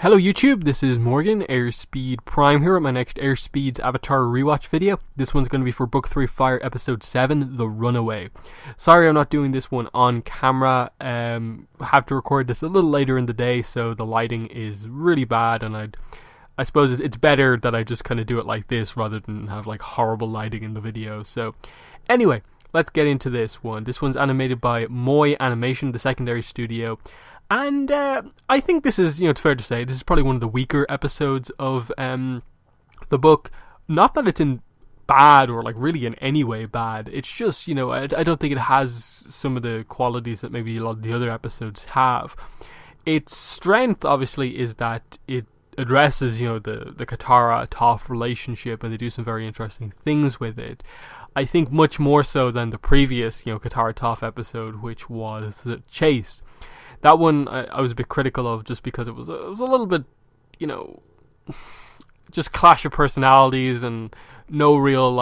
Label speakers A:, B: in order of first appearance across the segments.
A: Hello YouTube, this is Morgan, Airspeed Prime here with my next Airspeed's Avatar Rewatch video. This one's going to be for Book 3 Fire Episode 7, The Runaway. Sorry I'm not doing this one on camera. I have to record this a little later in the day, so the lighting is really bad, and I suppose it's better that I just kind of do it like this rather than have like horrible lighting in the video. So anyway, let's get into this one. This one's animated by Moy Animation, the secondary studio. And I think this is, it's fair to say, this is probably one of the weaker episodes of the book. Not that it's in bad or like really in any way bad. It's just, I don't think it has some of the qualities that maybe a lot of the other episodes have. Its strength, obviously, is that it addresses, the Katara-Toph relationship, and they do some very interesting things with it. I think much more so than the previous, Katara-Toph episode, which was The Chase. That one I was a bit critical of just because it was a little bit, just clash of personalities and no real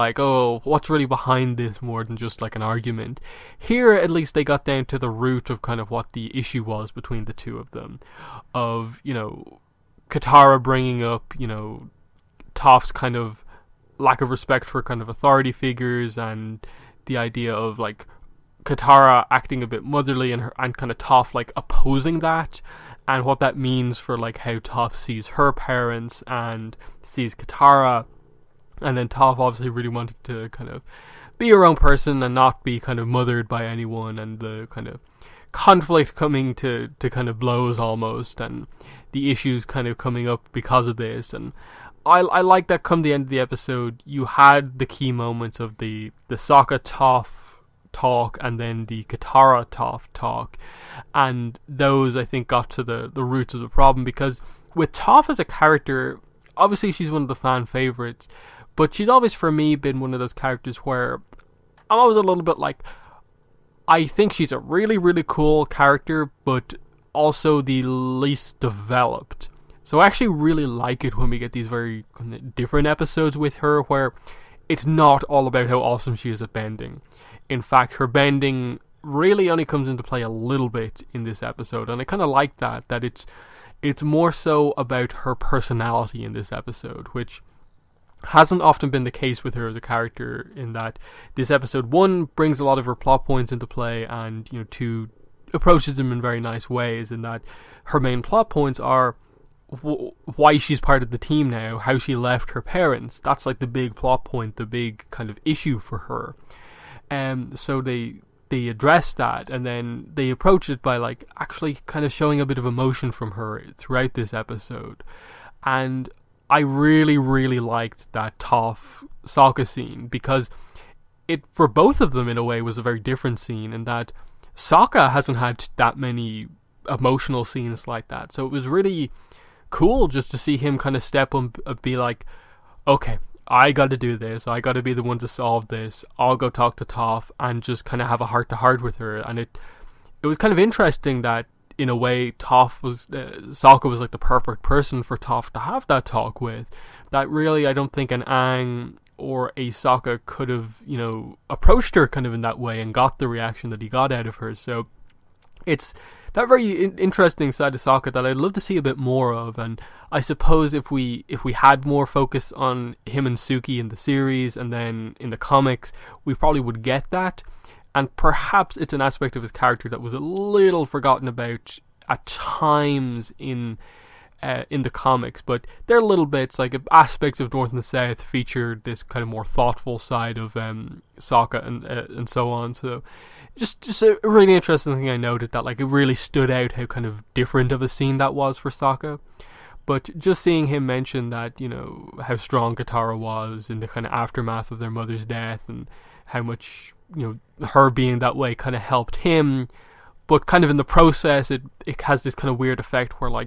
A: what's really behind this more than just like an argument. Here at least they got down to the root of kind of what the issue was between the two of them. Of, Katara bringing up, Toph's kind of lack of respect for kind of authority figures, and the idea of Katara acting a bit motherly and kind of Toph opposing that, and what that means for how Toph sees her parents and sees Katara, and then Toph obviously really wanting to kind of be her own person and not be kind of mothered by anyone, and the kind of conflict coming to kind of blows almost, and the issues kind of coming up because of this. And I like that come the end of the episode you had the key moments of the Sokka Toph talk and then the Katara Toph talk, and those I think got to the roots of the problem, because with Toph as a character, obviously she's one of the fan favourites, but she's always for me been one of those characters where I'm always a little bit I think she's a really, really cool character, but also the least developed. So I actually really like it when we get these very different episodes with her where it's not all about how awesome she is at bending. In fact, her bending really only comes into play a little bit in this episode, and I kind of like that it's more so about her personality in this episode, which hasn't often been the case with her as a character, in that this episode, one, brings a lot of her plot points into play, and two, approaches them in very nice ways, in that her main plot points are why she's part of the team now, how she left her parents. That's the big plot point, the big kind of issue for her. So they address that, and then they approach it by actually kind of showing a bit of emotion from her throughout this episode. And I really, really liked that Toph Sokka scene, because it, for both of them in a way, was a very different scene, in that Sokka hasn't had that many emotional scenes like that. So it was really cool just to see him kind of step up and be okay, I got to do this. I got to be the one to solve this. I'll go talk to Toph and just kind of have a heart-to-heart with her. And it was kind of interesting that, in a way, Sokka was the perfect person for Toph to have that talk with. That really, I don't think an Aang or a Sokka could have, approached her kind of in that way and got the reaction that he got out of her. So it's that very interesting side of Sokka that I'd love to see a bit more of. And I suppose if we had more focus on him and Suki in the series and then in the comics, we probably would get that. And perhaps it's an aspect of his character that was a little forgotten about at times in the comics, but there are little bits, aspects of North and the South featured this kind of more thoughtful side of Sokka and so on. So just a really interesting thing I noted, that it really stood out how kind of different of a scene that was for Sokka. But just seeing him mention that, how strong Katara was in the kind of aftermath of their mother's death, and how much, her being that way kind of helped him, but kind of in the process it has this kind of weird effect where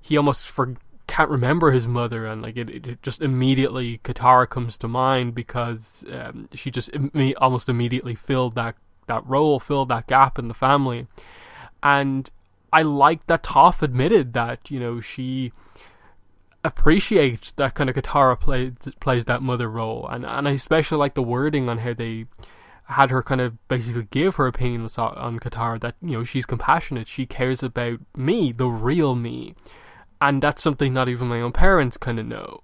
A: he almost can't remember his mother, and it just immediately Katara comes to mind, because she just almost immediately filled that role, filled that gap in the family. And I like that Toph admitted that, she appreciates that kind of Katara plays that mother role, and I especially like the wording on how they had her kind of basically give her opinion on Katara, that she's compassionate, she cares about me, the real me, and that's something not even my own parents kind of know.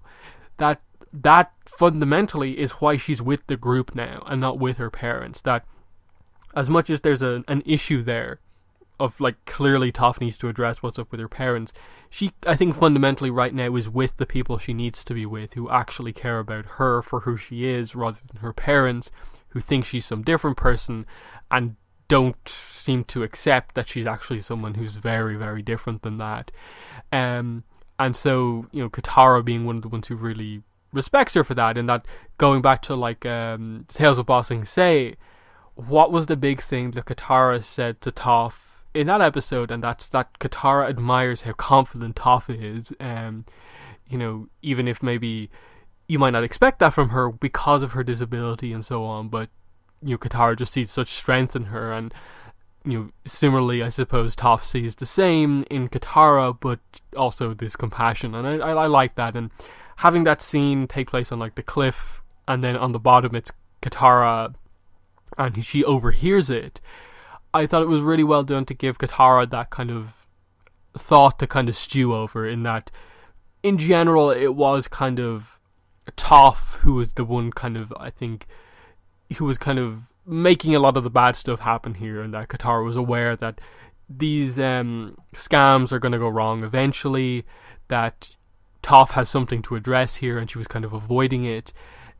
A: That fundamentally is why she's with the group now and not with her parents. That as much as there's an issue there of like clearly Toph needs to address what's up with her parents, she, I think, fundamentally right now is with the people she needs to be with, who actually care about her for who she is, rather than her parents, who think she's some different person and don't seem to accept that she's actually someone who's very, very different than that. And so, you know, Katara being one of the ones who really respects her for that, and that, going back to like Tales of Ba Sing Se, what was the big thing that Katara said to Toph in that episode? And that's that Katara admires how confident Toph is. You know, even if maybe you might not expect that from her because of her disability and so on, but you know, Katara just sees such strength in her, and you know, similarly, I suppose Toph sees the same in Katara, but also this compassion, and I like that. And having that scene take place on like the cliff, and then on the bottom it's Katara, and she overhears it. I thought it was really well done to give Katara that kind of thought to kind of stew over, in that, in general, it was kind of Toph who was the one kind of, I think, who was kind of making a lot of the bad stuff happen here, and that Katara was aware that these scams are going to go wrong eventually, that Toph has something to address here, and she was kind of avoiding it.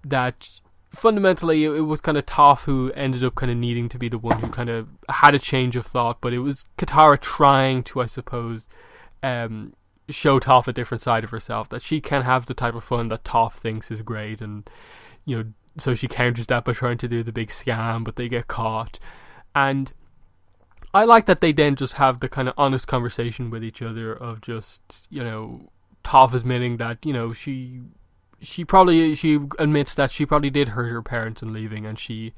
A: That fundamentally it was kind of Toph who ended up kind of needing to be the one who kind of had a change of thought, but it was Katara trying to, I suppose, show Toph a different side of herself, that she can have the type of fun that Toph thinks is great, and you know, so she counters that by trying to do the big scam, but they get caught. And I like that they then just have the kind of honest conversation with each other of just, you know, Toph admitting that, you know, she admits that she probably did hurt her parents in leaving, and she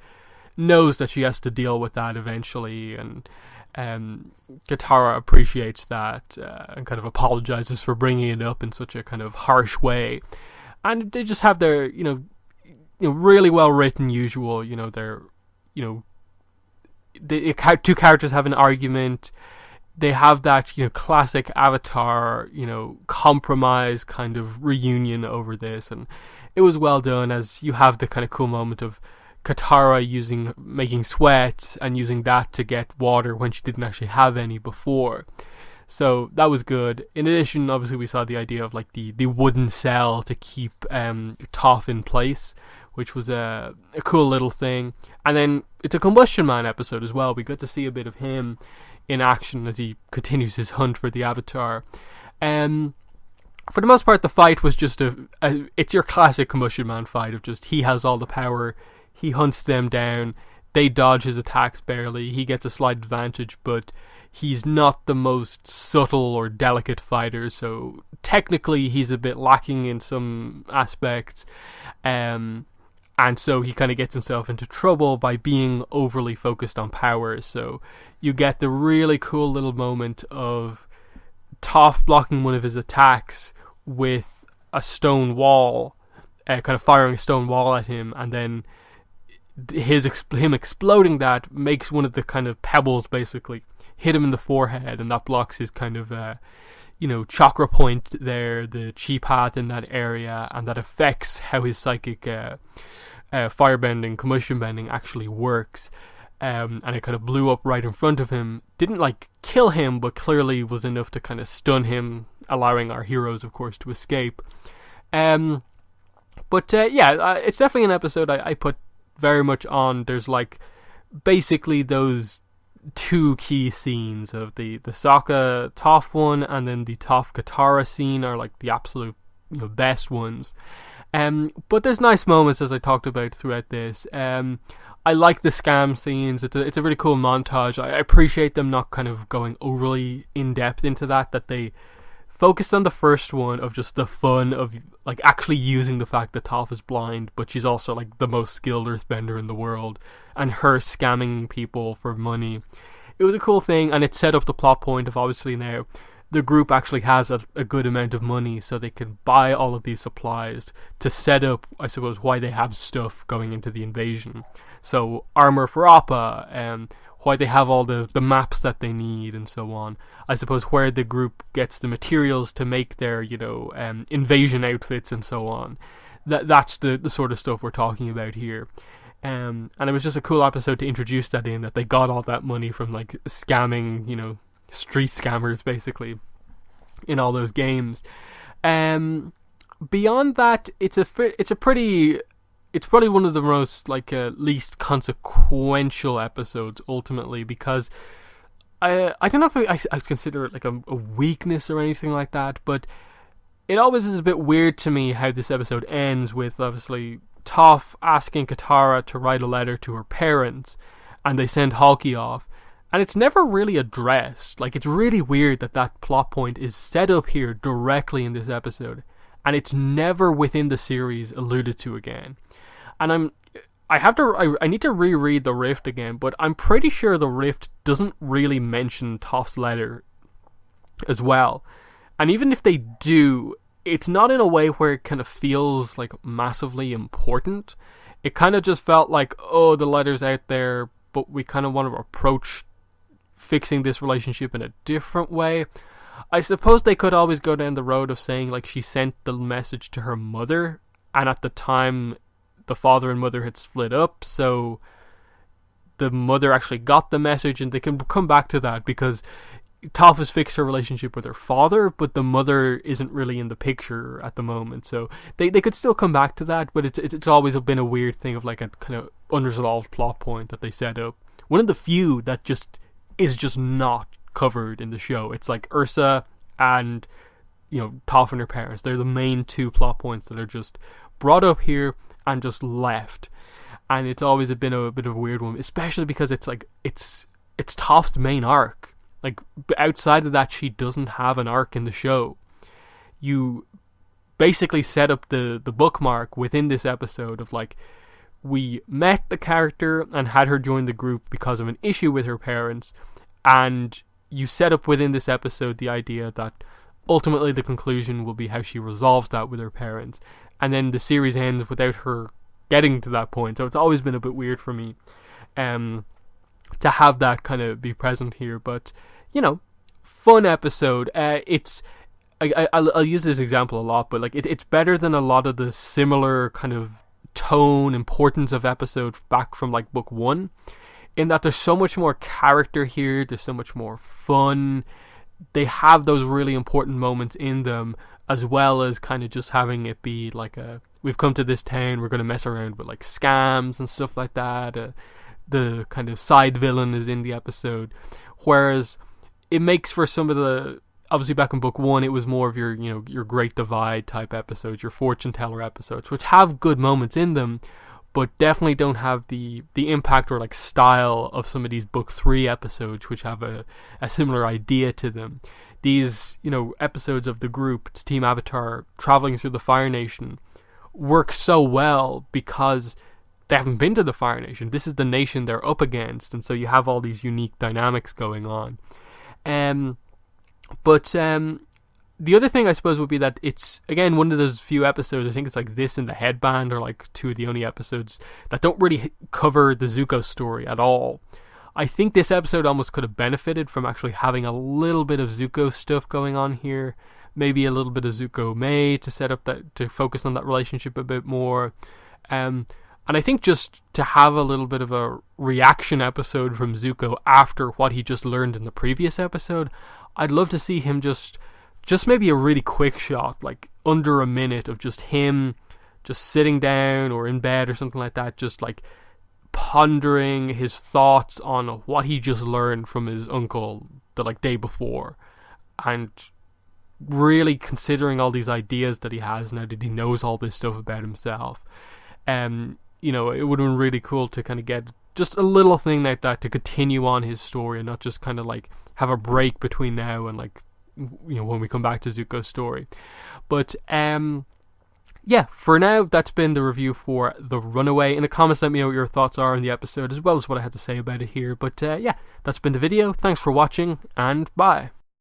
A: knows that she has to deal with that eventually, and Katara appreciates that, and kind of apologizes for bringing it up in such a kind of harsh way. And they just have their, you know, really well written usual, you know, they're, you know, the two characters have an argument. They have that, you know, classic Avatar, you know, compromise kind of reunion over this, and it was well done, as you have the kind of cool moment of Katara making sweat and using that to get water when she didn't actually have any before. So that was good. In addition, obviously, we saw the idea of like the wooden cell to keep Toph in place, which was a cool little thing. And then it's a Combustion Man episode as well. We got to see a bit of him in action as he continues his hunt for the Avatar. For the most part, the fight was just it's your classic Combustion Man fight of just, he has all the power, he hunts them down, they dodge his attacks barely, he gets a slight advantage, but he's not the most subtle or delicate fighter, so technically he's a bit lacking in some aspects. And so he kind of gets himself into trouble by being overly focused on power. So you get the really cool little moment of Toph blocking one of his attacks with a stone wall, kind of firing a stone wall at him, and then him exploding that makes one of the kind of pebbles basically hit him in the forehead, and that blocks his kind of chakra point there, the chi path in that area, and that affects how his psychic firebending, combustion bending actually works. And it kind of blew up right in front of him. Didn't like kill him, but clearly was enough to kind of stun him, allowing our heroes, of course, to escape. It's definitely an episode I put very much on. There's like basically those two key scenes of the Sokka Toph one, and then the Toph Katara scene are like the absolute best ones. But there's nice moments, as I talked about throughout this. I like the scam scenes. It's a really cool montage. I appreciate them not kind of going overly in depth into that they focused on the first one of just the fun of like actually using the fact that Toph is blind, but she's also like the most skilled earthbender in the world, and her scamming people for money. It was a cool thing, and it set up the plot point of obviously now the group actually has a good amount of money, so they can buy all of these supplies to set up, I suppose, why they have stuff going into the invasion. So armor for Appa, why they have all the maps that they need and so on. I suppose where the group gets the materials to make their, invasion outfits and so on. That's the sort of stuff we're talking about here. And it was just a cool episode to introduce that in, that they got all that money from like scamming, street scammers basically in all those games. Beyond that, it's probably one of the most least consequential episodes ultimately, because I don't know if I consider it like a weakness or anything like that, but it always is a bit weird to me how this episode ends with obviously Toph asking Katara to write a letter to her parents, and they send Halky off, and it's never really addressed. Like, it's really weird that plot point is set up here directly in this episode, and it's never within the series alluded to again. And I need to reread the Rift again, but I'm pretty sure the Rift doesn't really mention Toph's letter as well. And even if they do, it's not in a way where it kind of feels like massively important. It kind of just felt like, oh, the letter's out there, but we kind of want to approach fixing this relationship in a different way. I suppose they could always go down the road of saying like she sent the message to her mother, and at the time the father and mother had split up, so the mother actually got the message, and they can come back to that because Toph has fixed her relationship with her father, but the mother isn't really in the picture at the moment, so they could still come back to that, but it's always been a weird thing of like a kind of unresolved plot point that they set up. One of the few that is just not covered in the show. It's like Ursa and Toph and her parents. They're the main two plot points that are just brought up here and just left, and it's always been a bit of a weird one, especially because it's Toph's main arc. Like, outside of that, she doesn't have an arc in the show. You basically set up the bookmark within this episode of like, we met the character and had her join the group because of an issue with her parents, and you set up within this episode the idea that ultimately the conclusion will be how she resolves that with her parents, and then the series ends without her getting to that point. So it's always been a bit weird for me to have that kind of be present here, but fun episode. I'll use this example a lot, but like it's better than a lot of the similar kind of tone, importance of episodes back from like book 1, in that there's so much more character here, there's so much more fun, they have those really important moments in them, as well as kind of just having it be like we've come to this town, we're going to mess around with like scams and stuff like that. The kind of side villain is in the episode, whereas it makes for some of the, obviously back in book 1 it was more of your your Great Divide type episodes, your fortune teller episodes, which have good moments in them, but definitely don't have the impact or like style of some of these book 3 episodes, which have a similar idea to them. These episodes of the group, Team Avatar, traveling through the Fire Nation, work so well because they haven't been to the Fire Nation. This is the nation they're up against, and so you have all these unique dynamics going on. But the other thing I suppose would be that it's, again, one of those few episodes, I think it's like this and The Headband are like two of the only episodes that don't really cover the Zuko story at all. I think this episode almost could have benefited from actually having a little bit of Zuko stuff going on here. Maybe a little bit of Zuko May to set up that, to focus on that relationship a bit more. And I think just to have a little bit of a reaction episode from Zuko after what he just learned in the previous episode, I'd love to see him just maybe a really quick shot, like under a minute of just him just sitting down or in bed or something like that, just like pondering his thoughts on what he just learned from his uncle the day before, and really considering all these ideas that he has now that he knows all this stuff about himself. It would have been really cool to kind of get just a little thing like that to continue on his story, and not just kind of like have a break between now and when we come back to Zuko's story. But for now, that's been the review for The Runaway. In the comments, let me know what your thoughts are on the episode, as well as what I had to say about it here. But that's been the video. Thanks for watching, and bye.